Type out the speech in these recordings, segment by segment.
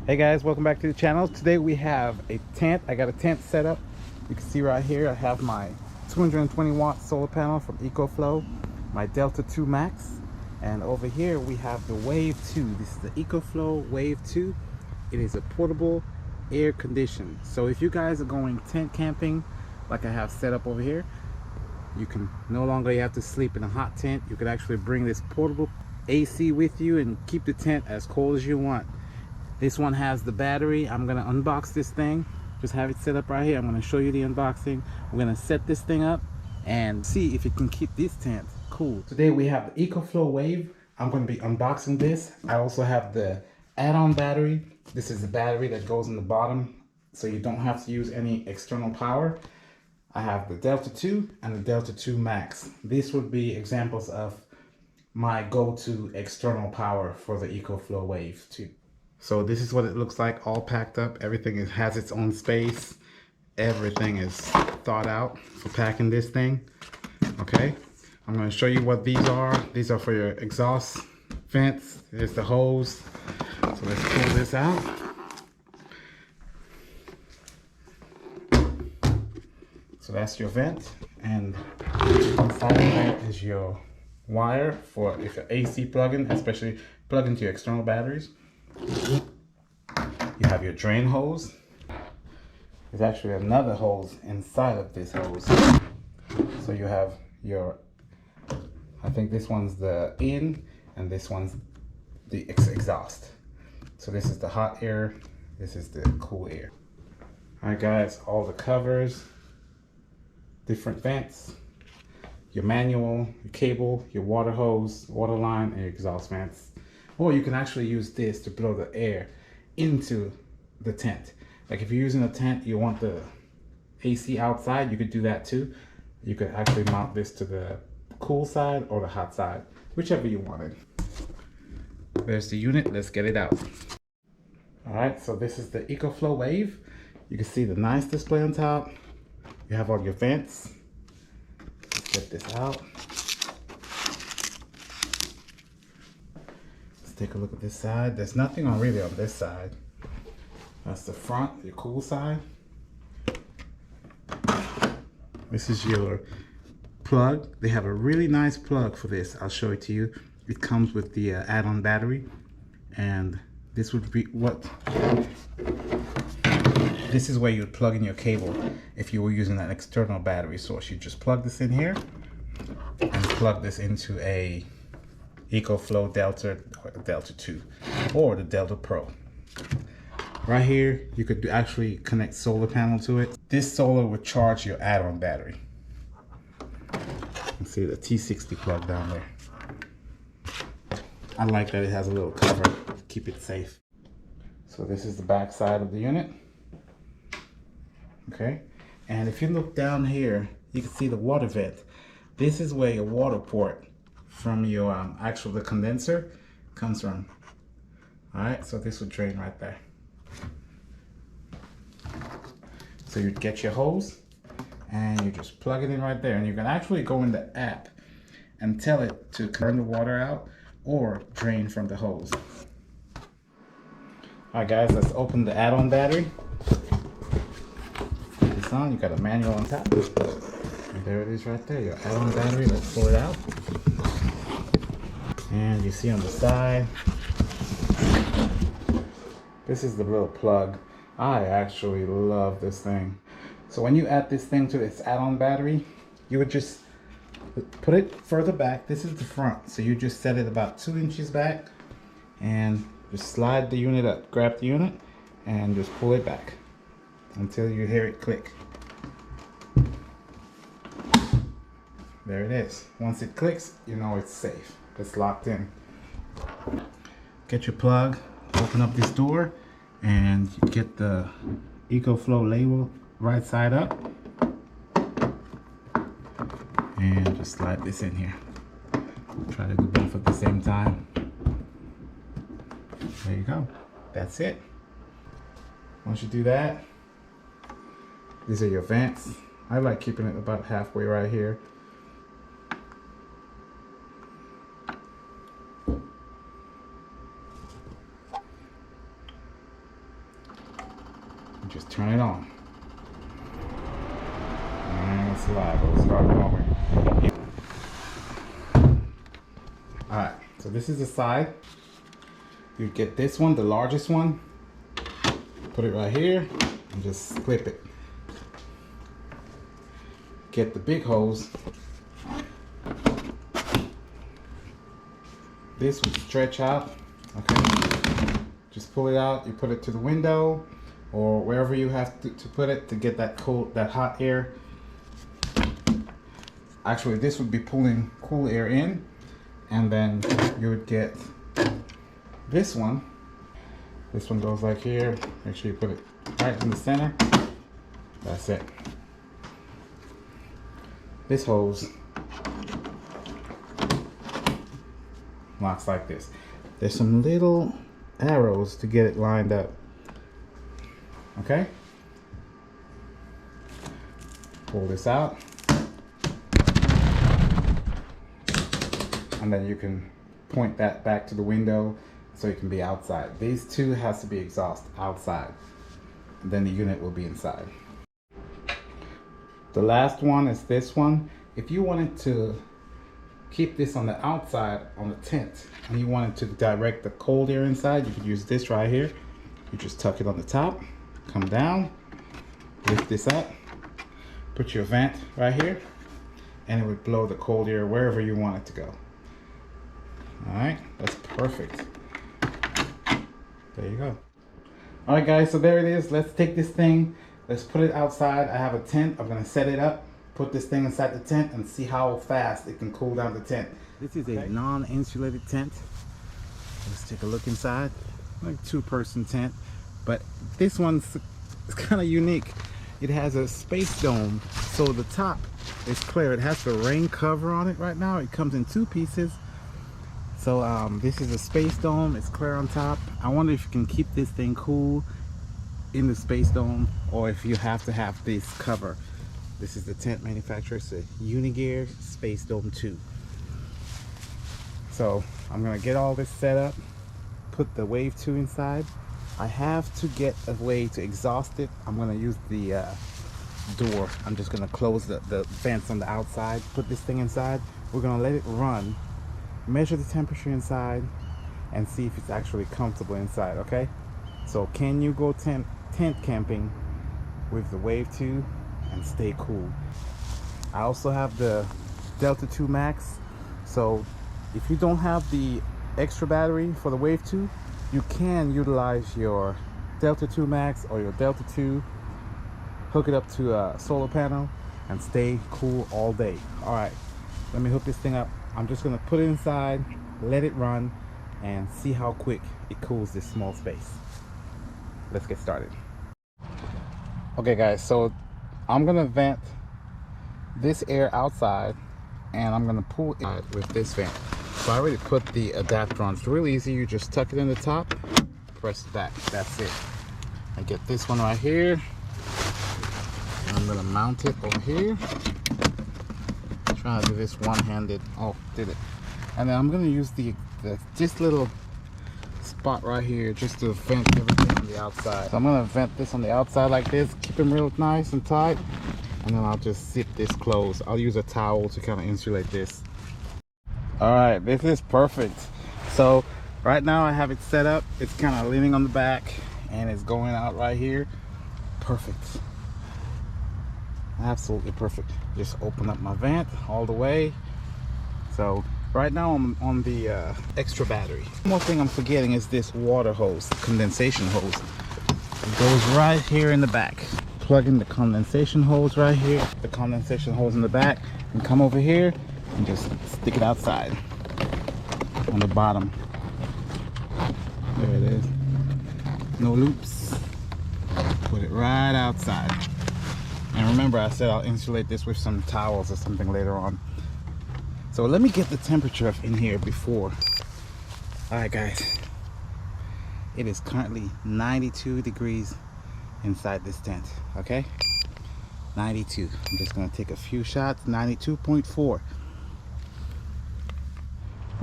Hey guys, welcome back to the channel. Today we have a tent. I got a tent set up. You can see right here I have my 220 watt solar panel from Ecoflow, my Delta 2 Max, and over here we have the Wave 2. This is the Ecoflow Wave 2. It is a portable air condition. So if you guys are going tent camping like I have set up over here, you can no longer have to sleep in a hot tent. You could actually bring this portable AC with you and keep the tent as cold as you want. This one has the battery. I'm gonna unbox this thing. Just have it set up right here. I'm gonna show you the unboxing. We're gonna set this thing up and see if it can keep this tent cool. Today we have the Ecoflow WAVE. I'm gonna be unboxing this. I also have the add-on battery. This is the battery that goes in the bottom, so you don't have to use any external power. I have the Delta 2 and the Delta 2 Max. These would be examples of my go-to external power for the Ecoflow WAVE 2. So this is what it looks like, all packed up. Everything has its own space. Everything is thought out for packing this thing. Okay, I'm going to show you what these are. These are for your exhaust vents. There's the hose. So let's pull this out. So that's your vent, and inside of that is your wire for if your AC plug-in, especially plug into your external batteries. You have your drain hose. There's actually another hose inside of this hose. So you have your, I think this one's the in and this one's the exhaust. So this is the hot air, this is the cool air. All right guys, all the covers, different vents, your manual, your cable, your water hose, water line, and your exhaust vents. Or you can actually use this to blow the air into the tent. Like if you're using a tent, you want the AC outside, you could do that too. You could actually mount this to the cool side or the hot side, whichever you wanted. There's the unit, let's get it out. All right, so this is the Ecoflow WAVE. You can see the nice display on top. You have all your vents. Let's get this out. Take a look at this side. There's nothing on really on this side. That's the front, your cool side. This is your plug. They have a really nice plug for this. I'll show it to you. It comes with the add-on battery, and this would be what. This is where you would plug in your cable if you were using an external battery source. You just plug this in here and plug this into a Ecoflow Delta 2 or the Delta Pro. Right here you could actually connect solar panel to it. This solar would charge your add-on battery. You can see the T60 plug down there. I like that it has a little cover to keep it safe. So this is the back side of the unit. Okay, and if you look down here you can see the water vent. This is where your water port from your the condenser comes from. All right, so this would drain right there. So you'd get your hose and you just plug it in right there, and you can actually go in the app and tell it to turn the water out or drain from the hose. All right guys, let's open the add-on battery. Put this on, you got a manual on top. And there it is right there, your add-on battery. Let's pull it out. And you see on the side, this is the little plug. I actually love this thing. So when you add this thing to this add-on battery, you would just put it further back. This is the front, so you just set it about 2 inches back and just slide the unit up. Grab the unit and just pull it back until you hear it click. There it is. Once it clicks, you know it's safe. It's locked in. Get your plug, open up this door, and you get the Ecoflow label right side up. And just slide this in here. Try to do both at the same time. There you go. That's it. Once you do that, these are your vents. I like keeping it about halfway right here. turn it on. And saliva will start flowing. Alright, so this is the side. You get this one, the largest one. Put it right here and just clip it. Get the big hose. This would stretch out, okay? Just pull it out, you put it to the window or wherever you have to put it to get that hot air. Actually, this would be pulling cool air in, and then you would get this one. This one goes like here. Make sure you put it right in the center. That's it. This hose locks like this. There's some little arrows to get it lined up. Okay? Pull this out. And then you can point that back to the window so it can be outside. These two has to be exhaust outside. And then the unit will be inside. The last one is this one. If you wanted to keep this on the outside on the tent and you wanted to direct the cold air inside, you could use this right here. You just tuck it on the top, come down, lift this up, put your vent right here, and it would blow the cold air wherever you want it to go. All right, that's perfect. There you go. All right, guys, so there it is. Let's take this thing, let's put it outside. I have a tent. I'm gonna set it up, put this thing inside the tent, and see how fast it can cool down the tent. This is a non-insulated tent. Let's take a look inside. Like two-person tent, but this one's kind of unique. It has a space dome, so the top is clear. It has the rain cover on it right now. It comes in two pieces. So this is a space dome. It's clear on top. I wonder if you can keep this thing cool in the space dome, or if you have to have this cover. This is the tent manufacturer. It's a Unigear Space Dome 2. So I'm gonna get all this set up, put the Wave 2 inside. I have to get a way to exhaust it. I'm gonna use the door. I'm just gonna close the vents on the outside, put this thing inside. We're gonna let it run, measure the temperature inside, and see if it's actually comfortable inside, okay? So can you go tent camping with the Wave 2 and stay cool? I also have the Delta 2 Max. So if you don't have the extra battery for the Wave 2, you can utilize your Delta 2 Max or your Delta 2, hook it up to a solar panel, and stay cool all day. All right, let me hook this thing up. I'm just gonna put it inside, let it run, and see how quick it cools this small space. Let's get started. Okay guys, so I'm gonna vent this air outside, and I'm gonna pull it with this vent. So I already put the adapter on. It's really easy. You just tuck it in the top, press it back. That's it. I get this one right here. I'm gonna mount it over here. Trying to do this one-handed. Oh, did it. And then I'm gonna use this little spot right here just to vent everything on the outside. So I'm gonna vent this on the outside like this, keep them real nice and tight, and then I'll just zip this closed. I'll use a towel to kind of insulate this. All right, this is perfect. So right now I have it set up. It's kind of leaning on the back and it's going out right here. Perfect. Absolutely perfect. Just open up my vent all the way. So right now I'm on the extra battery. One more thing I'm forgetting is this water hose, condensation hose. It goes right here in the back. Plug in the condensation hose right here, the condensation hose in the back, and come over here and just stick it outside on the bottom. There it is. No loops. Put it right outside. And remember, I said I'll insulate this with some towels or something later on. So let me get the temperature in here before. All right, guys. It is currently 92 degrees inside this tent, okay? 92. I'm just gonna take a few shots. 92.4.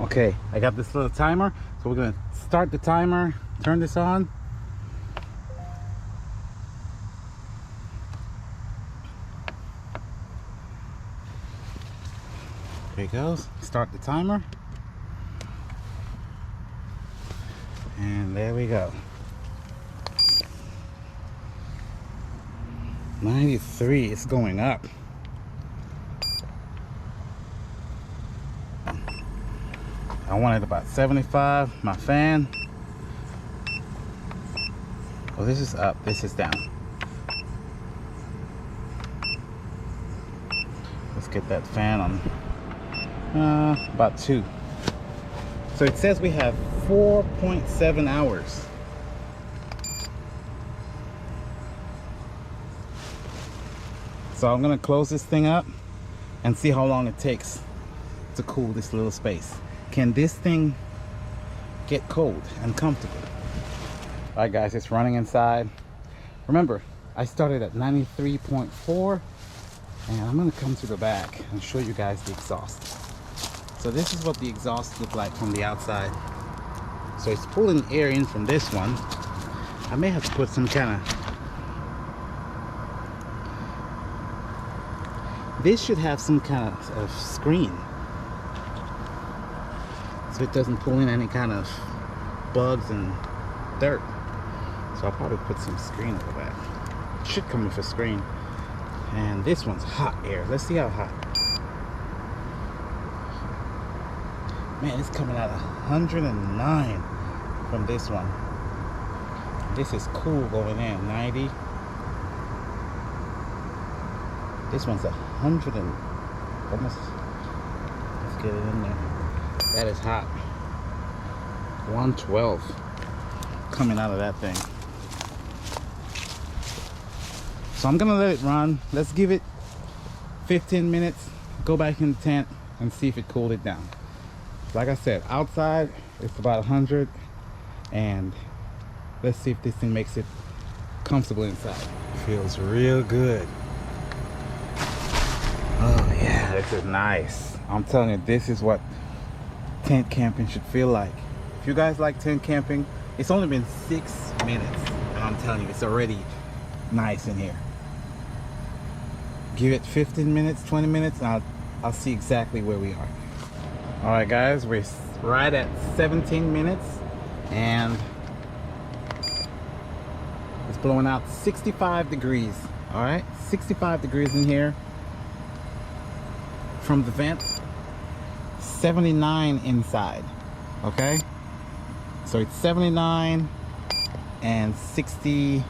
Okay, I got this little timer. So we're gonna start the timer, turn this on. There it goes. Start the timer. And there we go. 93, it's going up. I wanted about 75. My fan. Oh, this is up, this is down. Let's get that fan on about 2. So it says we have 4.7 hours. So I'm gonna close this thing up and see how long it takes to cool this little space. Can this thing get cold and comfortable? All right guys, it's running inside. Remember, I started at 93.4 and I'm gonna come to the back and show you guys the exhaust. So this is what the exhaust look like from the outside. So it's pulling air in from this one. I may have to put some kind of, this should have some kind of screen so it doesn't pull in any kind of bugs and dirt. So I'll probably put some screen over that. It should come with a screen. And this one's hot air. Let's see how hot. Man, it's coming out 109 from this one. This is cool going in. 90. This one's 100 and almost. Let's get it in there. That is hot. 112 coming out of that thing. So I'm gonna let it run. Let's give it 15 minutes. Go back in the tent and see if it cooled it down. Like I said, outside it's about 100, and let's see if this thing makes it comfortable inside. Feels real good. Oh yeah, this is nice. I'm telling you, this is what tent camping should feel like. If you guys like tent camping, it's only been 6 minutes and I'm telling you, it's already nice in here. Give it 15 minutes, 20 minutes, and I'll see exactly where we are. All right guys, we're right at 17 minutes and it's blowing out 65 degrees. All right, 65 degrees in here from the vent, 79 inside. Okay, so it's 79 and 60,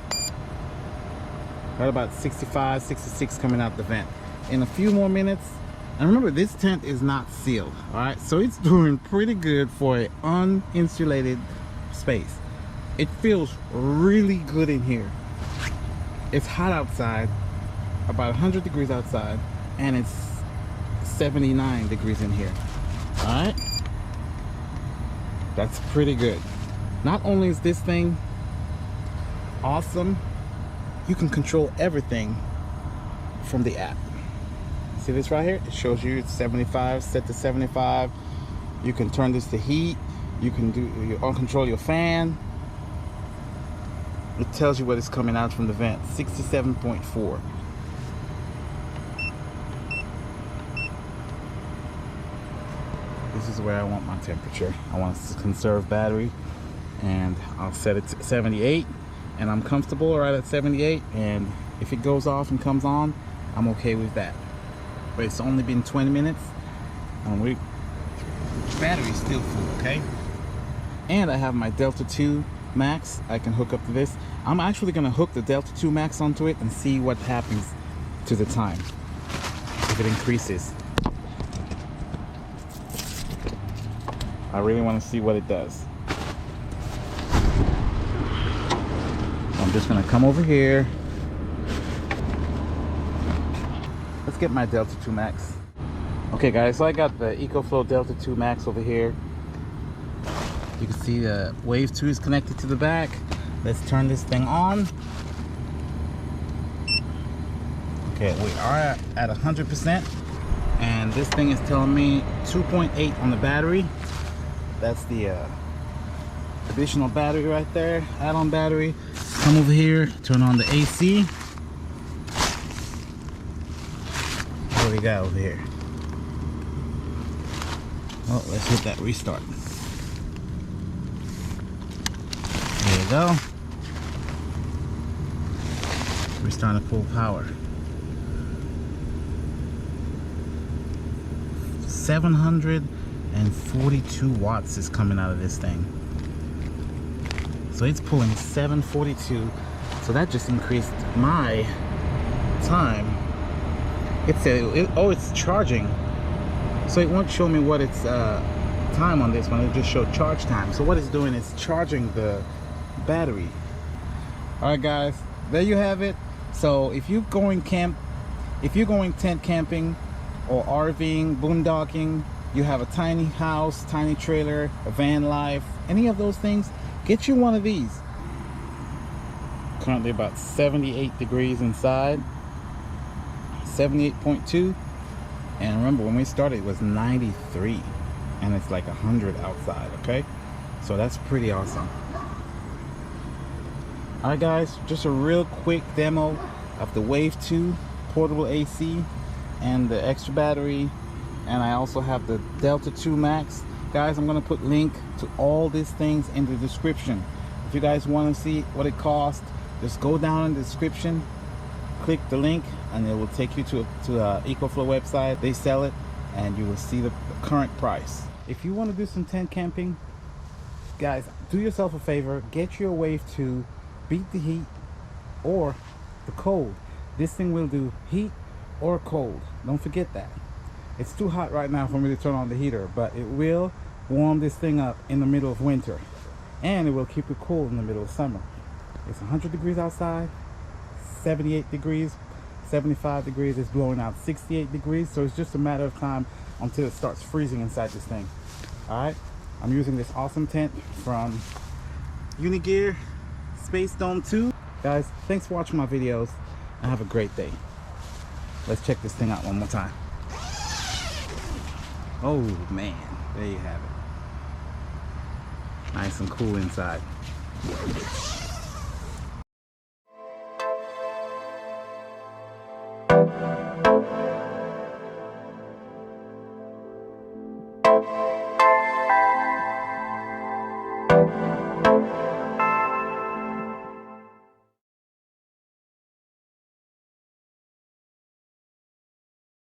right about 65, 66 coming out the vent. In a few more minutes. And remember, this tent is not sealed, all right? So it's doing pretty good for an uninsulated space. It feels really good in here. It's hot outside, about 100 degrees outside, and it's 79 degrees in here, all right? That's pretty good. Not only is this thing awesome, you can control everything from the app. See this right here? It shows you it's 75, set to 75. You can turn this to heat. You can control your fan. It tells you what is coming out from the vent. 67.4. This is where I want my temperature. I want to conserve battery, and I'll set it to 78, and I'm comfortable right at 78. And if it goes off and comes on, I'm okay with that. But it's only been 20 minutes and battery's still full, okay? And I have my Delta 2 Max I can hook up to this. I'm actually gonna hook the Delta 2 Max onto it and see what happens to the time, if it increases. I really wanna see what it does. I'm just gonna come over here. Let's get my Delta 2 Max. Okay guys, so I got the Ecoflow Delta 2 Max over here. You can see the Wave 2 is connected to the back. Let's turn this thing on. Okay, we are at 100%, and this thing is telling me 2.8 on the battery. That's the additional battery right there, add-on battery. Come over here, turn on the AC. What do we got over here? Oh, let's hit that restart. There you go. We're starting to full power. 742 watts is coming out of this thing. So it's pulling 742. So that just increased my time. It said, oh, it's charging. So it won't show me what its time on this one. It'll just show charge time. So what it's doing is charging the battery. All right, guys, there you have it. So if you're going tent camping or RVing, boondocking, you have a tiny house, tiny trailer, a van life, any of those things, get you one of these. Currently about 78 degrees inside, 78.2. And remember, when we started it was 93, and it's like 100 outside. Okay, so that's pretty awesome. All right, guys, just a real quick demo of the Wave 2 portable AC and the extra battery, and I also have the Delta 2 Max. Guys, I'm gonna put link to all these things in the description. If you guys want to see what it costs, just go down in the description, click the link, and it will take you to Ecoflow website. They sell it, and you will see the current price. If you want to do some tent camping, guys, do yourself a favor, get your Wave 2, beat the heat or the cold. This thing will do heat or cold. Don't forget that. It's too hot right now for me to turn on the heater, but it will warm this thing up in the middle of winter, and it will keep it cool in the middle of summer. It's 100 degrees outside, 78 degrees, 75 degrees. It's blowing out 68 degrees, so it's just a matter of time until it starts freezing inside this thing. All right, I'm using this awesome tent from Unigear Space Dome 2. Guys, thanks for watching my videos, and have a great day. Let's check this thing out one more time. Oh man, there you have it. Nice and cool inside.